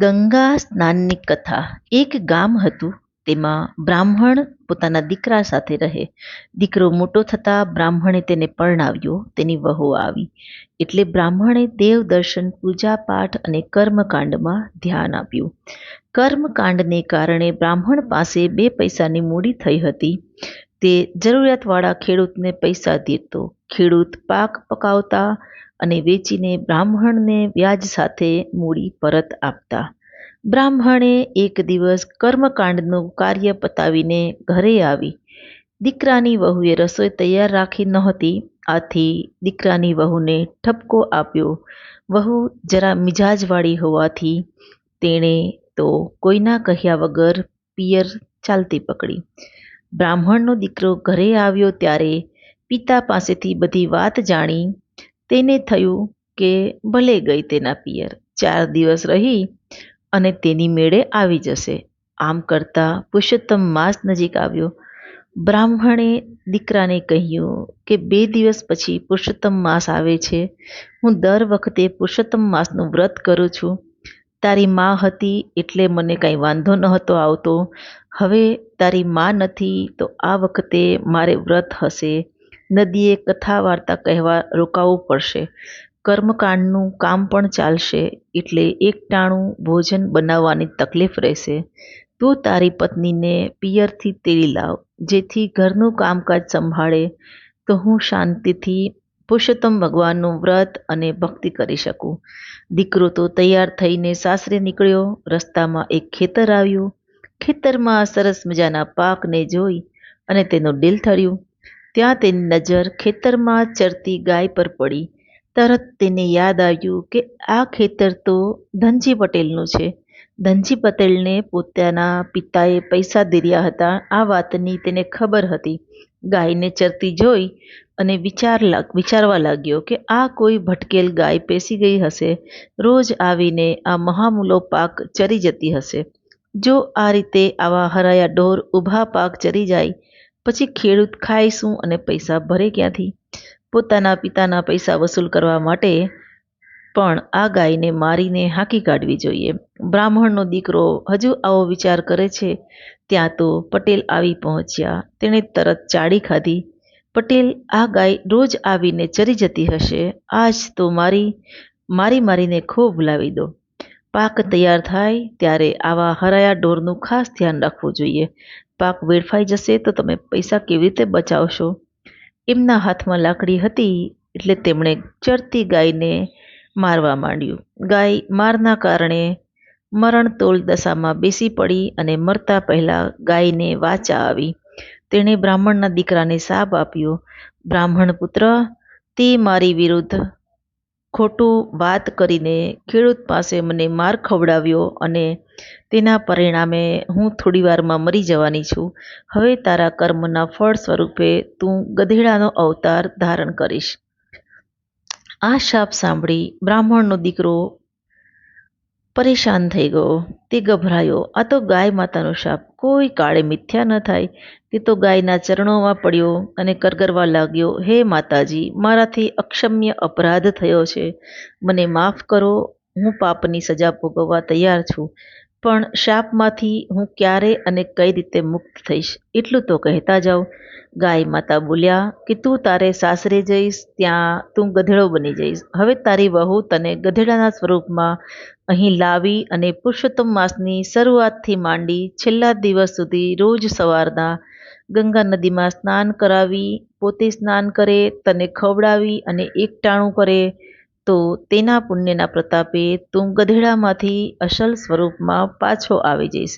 ગંગા સ્નાનની કથા. એક ગામ હતું. તેમાં બ્રાહ્મણ પોતાના દીકરા સાથે રહે. દીકરો મોટો થતા બ્રાહ્મણે તેને પરણાવ્યો. તેની વહુ આવી એટલે બ્રાહ્મણે દેવ દર્શન, પૂજા પાઠ અને કર્મકાંડમાં ધ્યાન આપ્યું. કર્મકાંડને કારણે બ્રાહ્મણ પાસે 2 પૈસાની મૂડી થઈ હતી. તે જરૂરિયાતવાળા ખેડૂતને પૈસા દેતો. ખેડૂત પાક પકાવતા અને વેચીને બ્રાહ્મણને વ્યાજ સાથે મૂડી પરત આપતા. બ્રાહ્મણે એક દિવસ કર્મકાંડનું કાર્ય પતાવીને ઘરે આવી. દીકરાની વહુએ રસોઈ તૈયાર રાખી નહોતી. આથી દીકરાની વહુને ઠપકો આપ્યો. વહુ જરા મિજાજવાળી હોવાથી તેણે તો કોઈના કહ્યા વગર પિયર ચાલતી પકડી. બ્રાહ્મણનો દીકરો ઘરે આવ્યો ત્યારે પિતા પાસેથી બધી વાત જાણી. તેને થયું કે ભલે ગઈ તેના પિયર, 4 દિવસ રહી અને તેની મેળે આવી જશે. આમ કરતા પુરુષોત્તમ માસ નજીક આવ્યો. બ્રાહ્મણે દીકરાને કહ્યું કે 2 દિવસ પછી પુરુષોત્તમ માસ આવે છે. હું દર વખતે પુરુષોત્તમ માસનું વ્રત કરું છું. તારી મા હતી એટલે મને કાંઈ વાંધો નહોતો આવતો. હવે તારી મા નથી તો આ વખતે મારે વ્રત હશે. નદીએ કથા વાર્તા કહેવા રોકાવું પડશે. કર્મકાંડનું કામ પણ ચાલશે એટલે એકટાણું ભોજન બનાવવાની તકલીફ રહેશે. તું તારી પત્નીને પિયરથી તેડી લાવ, જેથી ઘરનું કામકાજ સંભાળે તો હું શાંતિથી પુરુષોત્તમ ભગવાનનું વ્રત અને ભક્તિ કરી શકું. દીકરો તો તૈયાર થઈને સાસરે નીકળ્યો. રસ્તામાં એક ખેતર આવ્યું. ખેતરમાં સરસ મજાના પાકને જોઈ અને તેનું દિલ થયું. ત્યાં તેની નજર ખેતરમાં ચરતી ગાય પર પડી. તરત તેને યાદ આવ્યું કે આ ખેતર તો ધનજી પટેલનું છે. ધનજી પટેલને પોતાના પિતાએ પૈસા ધીર્યા હતા. આ વાતની તેને ખબર હતી. ગાયને ચરતી જોઈ અને વિચારવા લાગ્યો કે આ કોઈ ભટકેલ ગાય પેસી ગઈ હશે. રોજ આવીને આ મહામૂલો પાક ચરી જતી હશે. જો આ રીતે આવા હરાયા ઢોર ઊભા પાક ચરી જાય પછી ખેડૂત ખાય શું અને પૈસા ભરે ક્યાંથી? પોતાના પિતાના પૈસા વસૂલ કરવા માટે પણ આ ગાયને મારીને હાંકી કાઢવી જોઈએ. બ્રાહ્મણનો દીકરો હજુ આવો વિચાર કરે છે ત્યાં તો પટેલ આવી પહોંચ્યા. તેણે તરત ચાડી ખાધી. પટેલ, આ ગાય રોજ આવીને ચરી જતી હશે. આજ તો મારીને ખૂબ ભૂલાવી દો. પાક તૈયાર થાય ત્યારે આવા હરાયા ઢોરનું ખાસ ધ્યાન રાખવું જોઈએ. પાક વેડફાઈ જશે તો તમે પૈસા કેવી રીતે બચાવશો? એમના હાથમાં લાકડી હતી એટલે તેમણે ચરતી ગાયને મારવા માંડ્યું. ગાય મારના કારણે મરણતોલ દશામાં બેસી પડી અને મરતા પહેલા ગાયને વાચા આવી. તેણે બ્રાહ્મણના દીકરાને શાપ આપ્યો. બ્રાહ્મણ પુત્ર, તે મારી વિરુદ્ધ ખોટું વાત કરીને ખેડૂત પાસે મને માર ખવડાવ્યો અને તેના પરિણામે હું થોડીવારમાં મરી જવાની છું. હવે તારા કર્મના ફળ સ્વરૂપે તું ગધેડાનો અવતાર ધારણ કરીશ. આ શાપ સાંભળી બ્રાહ્મણનો દીકરો પરેશાન થઈ ગયો. તે ગભરાયો. આ તો ગાય માતાનો શાપ, કોઈ કાળે મિથ્યા ન થાય. તે તો ગાયના ચરણોમાં પડ્યો અને કરગરવા લાગ્યો, હે માતાજી, મારાથી અક્ષમ્ય અપરાધ થયો છે. મને માફ કરો. હું પાપની સજા ભોગવવા તૈયાર છું. પણ શાપમાંથી હું ક્યારે અને કઈ રીતે મુક્ત થઈશ એટલું તો કહેતા જાઓ. ગાય માતા બોલ્યા કે તું તારે સાસરે જઈશ ત્યાં તું ગધેડો બની જઈશ. હવે તારી વહુ તને ગધેડાના સ્વરૂપમાં અહીં લાવી અને પુરુષોત્તમ માસની શરૂઆતથી માંડી છેલ્લા દિવસ સુધી રોજ સવારના ગંગા નદીમાં સ્નાન કરાવી, પોતે સ્નાન કરે, તને ખવડાવી અને એકટાણું કરે તો તેના પુણ્યના પ્રતાપે તું ગધેડામાંથી અસલ સ્વરૂપમાં પાછો આવી જઈશ.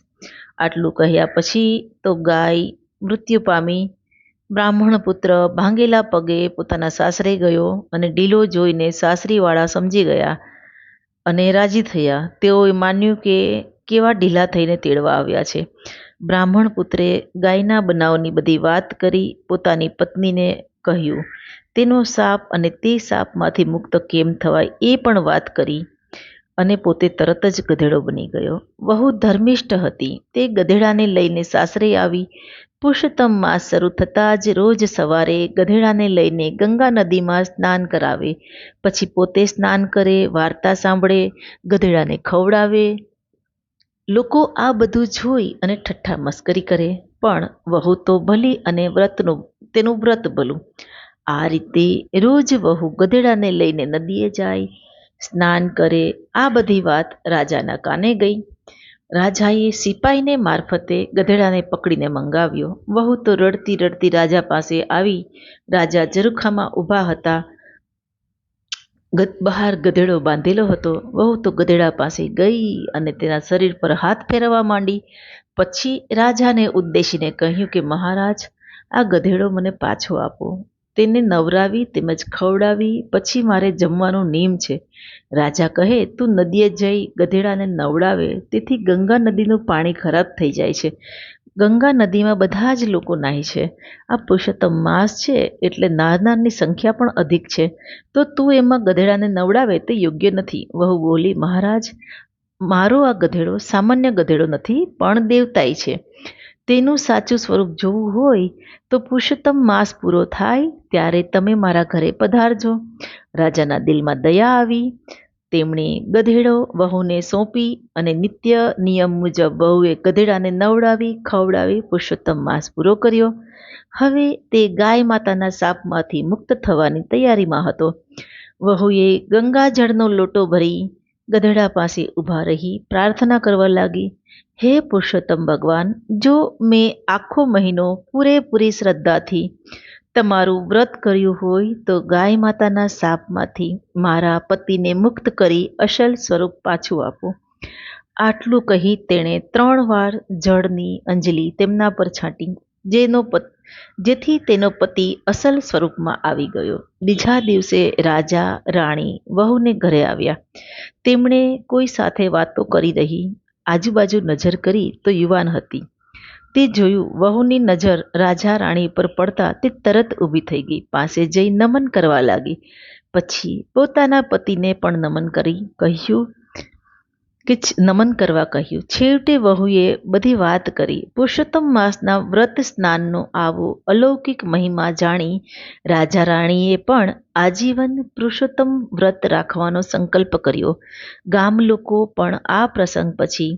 આટલું કહ્યા પછી તો ગાય મૃત્યુ પામી. બ્રાહ્મણ પુત્ર ભાંગેલા પગે પોતાના સાસરે ગયો અને ઢીલો જોઈને સાસરીવાળા સમજી ગયા અને રાજી થયા. તેઓએ માન્યું કે કેવા ઢીલા થઈને તેડવા આવ્યા છે. બ્રાહ્મણ પુત્રે ગાયના બનાવની બધી વાત કરી પોતાની પત્નીને કહ્યું. તેનો શાપ અને તે શાપમાંથી મુક્ત કેમ થવાય એ પણ વાત કરી અને પોતે તરત જ ગધેડો બની ગયો. વહુ ધર્મિષ્ઠ હતી. તે ગધેડાને લઈને સાસરે આવી. પુરુષોત્તમ માસ શરૂ થતાં જ રોજ સવારે ગધેડાને લઈને ગંગા નદીમાં સ્નાન કરાવે. પછી પોતે સ્નાન કરે, વાર્તા સાંભળે, ગધેડાને ખવડાવે. લોકો આ બધું જોઈ અને ઠઠ્ઠા મસ્કરી કરે, પણ વહુ તો ભલી અને તેનું વ્રત ભલું. આ રીતે રોજ વહુ ગધેડાને લઈને નદીએ જાય, સ્નાન કરે. આ બધી વાત રાજાના કાને ગઈ. રાજાએ સિપાઈને મારફતે ગધેડાને પકડીને મંગાવ્યો. વહુ તો રડતી રડતી રાજા પાસે આવી. રાજા ઝરૂખામાં ઊભા હતા. બહાર ગધેડો બાંધેલો હતો. વહુ તો ગધેડા પાસે ગઈ અને તેના શરીર પર હાથ ફેરવવા માંડી. પછી રાજાને ઉદ્દેશીને કહ્યું કે મહારાજ, આ ગધેડો મને પાછો આપો. તેને નવરાવી તેમજ ખવડાવી પછી મારે જમવાનો નિયમ છે. રાજા કહે, તું નદીએ જઈ ગધેડાને નવડાવે, તેથી ગંગા નદીનું પાણી ખરાબ થઈ જાય છે. ગંગા નદીમાં બધા જ લોકો નાહી છે. આ પુરુષોત્તમ માસ છે, એટલે નાહનારની સંખ્યા પણ અધિક છે. તો તું એમાં ગધેડાને નવડાવે તે યોગ્ય નથી. વહુ બોલી, મહારાજ, મારો આ ગધેડો સામાન્ય ગધેડો નથી, પણ દેવતાઈ છે. તેનું સાચું સ્વરૂપ જોવું હોય તો પુરુષોત્તમ માસ પૂરો થાય ત્યારે તમે મારા ઘરે પધારજો. રાજાના દિલમાં દયા આવી. તેમણે ગધેડો વહુને સોંપી અને નિત્ય નિયમ મુજબ વહુએ ગધેડાને નવડાવી ખવડાવી પુરુષોત્તમ માસ પૂરો કર્યો. હવે તે ગાય માતાના શાપમાંથી મુક્ત થવાની તૈયારીમાં હતો. વહુએ ગંગાજળનો લોટો ભરી ગધેડા પાસે ઊભા રહી પ્રાર્થના કરવા લાગી. હે પુરુષોત્તમ ભગવાન, જો મેં આખો મહિનો પૂરેપૂરી શ્રદ્ધાથી તમારું વ્રત કર્યું હોય તો ગાય માતાના શાપમાંથી મારા પતિને મુક્ત કરી અસલ સ્વરૂપ પાછું આપો. આટલું કહી તેણે 3 વાર જળની અંજલિ તેમના પર છાંટી, જેથી તેનો પતિ અસલ સ્વરૂપમાં આવી ગયો. બીજા દિવસે રાજા રાણી વહુને ઘરે આવ્યા. તેમણે કોઈ સાથે વાતો કરી રહી. આજુબાજુ નજર કરી તો યુવાન હતી. તે જોયું. વહુની નજર રાજા રાણી પર પડતા તે તરત ઊભી થઈ ગઈ, પાસે જઈ નમન કરવા લાગી. પછી પોતાના પતિને પણ નમન કરવા કહ્યું. છેવટે વહુએ બધી વાત કરી. પુરુષોત્તમ માસના વ્રત સ્નાનનો આવો અલૌકિક મહિમા જાણી રાજા રાણીએ પણ આજીવન પુરુષોત્તમ વ્રત રાખવાનો સંકલ્પ કર્યો. ગામ લોકો પણ આ પ્રસંગ પછી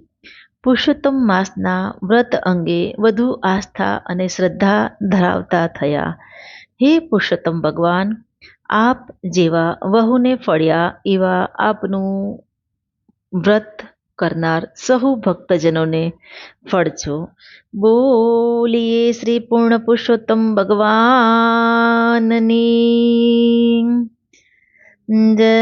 પુરુષોત્તમ માસના વ્રત અંગે વધુ આસ્થા અને શ્રદ્ધા ધરાવતા થયા. હે પુરુષોત્તમ ભગવાન, આપ જેવા વહુને ફળ્યા એવા આપનું વ્રત કરનાર સહુ ભક્તજનોને ફળજો. બોલીએ શ્રી પૂર્ણ પુરુષોત્તમ ભગવાનની જય.